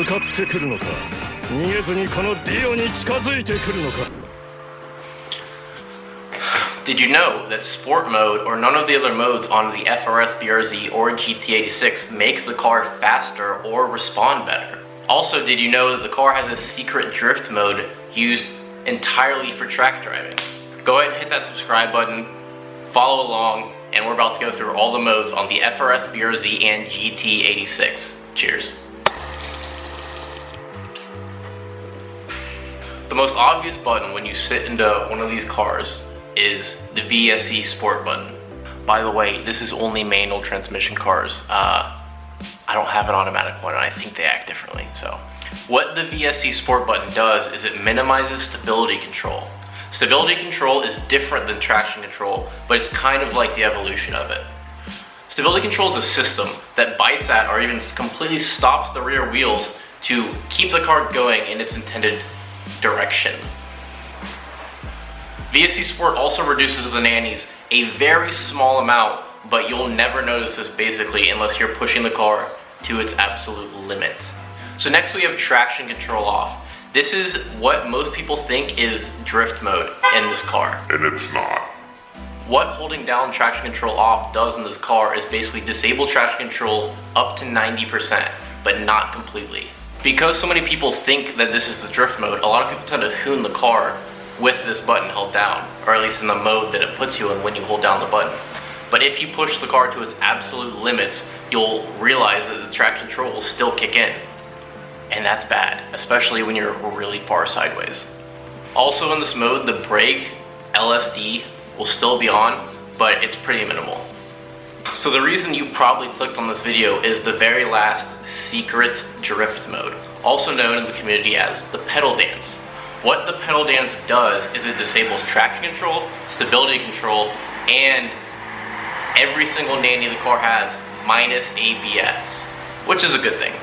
向かってくるのか、逃げずにこのディオに近づいてくるのか。 Did you know that Sport Mode or none of the other modes on the FRS, BRZ, or GT86 make the car faster or respond better? Also, did you know that the car has a secret drift mode used entirely for track driving? Go ahead and hit that subscribe button, follow along, and we're about to go through all the modes on the FRS, BRZ, and GT86. Cheers. The most obvious button when you sit into one of these cars is the VSC Sport button. By the way, this is only manual transmission cars. I don't have an automatic one, and I think they act differently. So, what the VSC Sport button does is it minimizes stability control. Stability control is different than traction control, but it's kind of like the evolution of it. Stability control is a system that bites at or even completely stops the rear wheels to keep the car going in its intended direction. VSC Sport also reduces the nannies a very small amount, but you'll never notice this basically unless you're pushing the car to its absolute limit. So next we have traction control off. This is what most people think is drift mode in this car. And it's not. What holding down traction control off does in this car is basically disable traction control up to 90%, but not completely. Because so many people think that this is the drift mode, a lot of people tend to hoon the car with this button held down, or at least in the mode that it puts you in when you hold down the button. But if you push the car to its absolute limits, you'll realize that the traction control will still kick in. And that's bad, especially when you're really far sideways. Also in this mode, the brake LSD will still be on, but it's pretty minimal. So the reason you probably clicked on this video is the very last secret drift mode, also known in the community as the pedal dance. What the pedal dance does is it disables traction control, stability control, and every single nanny the car has minus ABS, which is a good thing.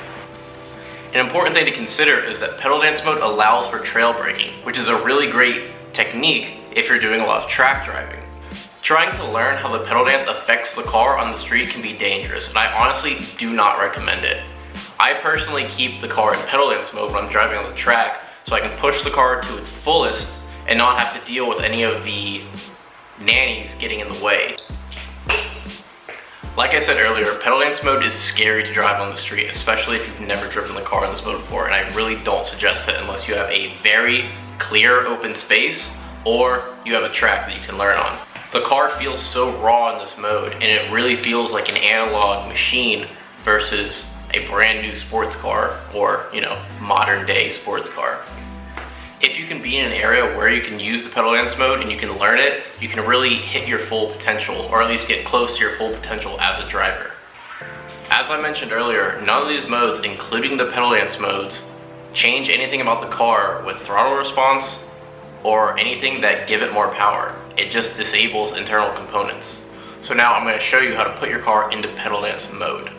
An important thing to consider is that pedal dance mode allows for trail braking, which is a really great technique if you're doing a lot of track driving. Trying to learn how the pedal dance affects the car on the street can be dangerous, and I honestly do not recommend it. I personally keep the car in pedal dance mode when I'm driving on the track, so I can push the car to its fullest and not have to deal with any of the nannies getting in the way. Like I said earlier, pedal dance mode is scary to drive on the street, especially if you've never driven the car in this mode before, and I really don't suggest it unless you have a very clear open space or you have a track that you can learn on. The car feels so raw in this mode, and it really feels like an analog machine versus a brand new sports car or, modern day sports car. If you can be in an area where you can use the pedal dance mode and you can learn it, you can really hit your full potential, or at least get close to your full potential as a driver. As I mentioned earlier, none of these modes, including the pedal dance modes, change anything about the car with throttle response or anything that give it more power. It just disables internal components. So now I'm going to show you how to put your car into pedal dance mode.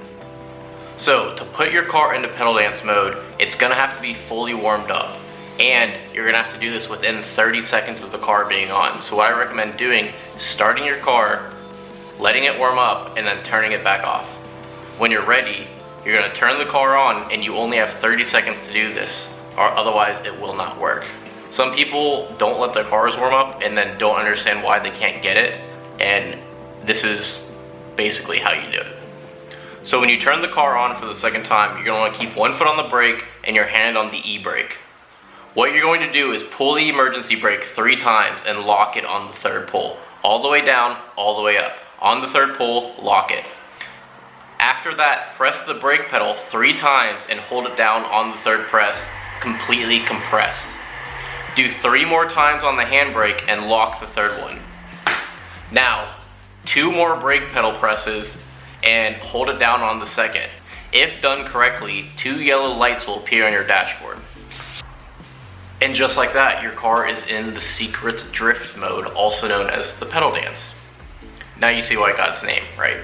So to put your car into pedal dance mode, it's going to have to be fully warmed up. And you're going to have to do this within 30 seconds of the car being on. So what I recommend doing is starting your car, letting it warm up, and then turning it back off. When you're ready, you're going to turn the car on, and you only have 30 seconds to do this, or otherwise it will not work. Some people don't let their cars warm up and then don't understand why they can't get it, and this is basically how you do it. So when you turn the car on for the second time, you're going to want to keep one foot on the brake and your hand on the e-brake. What you're going to do is pull the emergency brake 3 times and lock it on the third pull. All the way down, all the way up. On the third pull, lock it. After that, press the brake pedal 3 times and hold it down on the third press, completely compressed. Do 3 more times on the handbrake and lock the third one. Now, 2 more brake pedal presses and hold it down on the second. If done correctly, 2 yellow lights will appear on your dashboard. And just like that, your car is in the secret drift mode, also known as the pedal dance. Now you see why it got its name, right?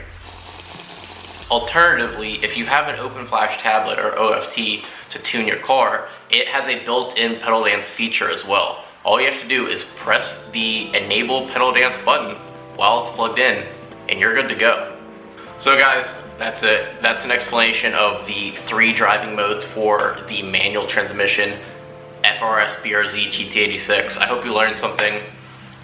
Alternatively, if you have an open flash tablet or OFT to tune your car, it has a built-in pedal dance feature as well. All you have to do is press the enable pedal dance button while it's plugged in, and you're good to go. So guys, that's it. That's an explanation of the 3 driving modes for the manual transmission FRS BRZ GT86. I hope you learned something.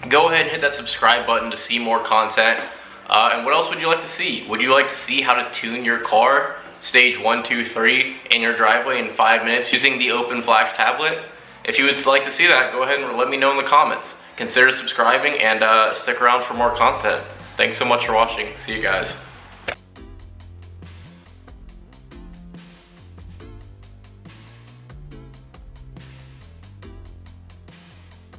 Go ahead and hit that subscribe button to see more content. And what else would you like to see? Would you like to see how to tune your car stage 1, 2, 3 in your driveway in 5 minutes using the Open Flash tablet? If you would like to see that, go ahead and let me know in the comments. Consider subscribing and stick around for more content. Thanks so much for watching. See you guys.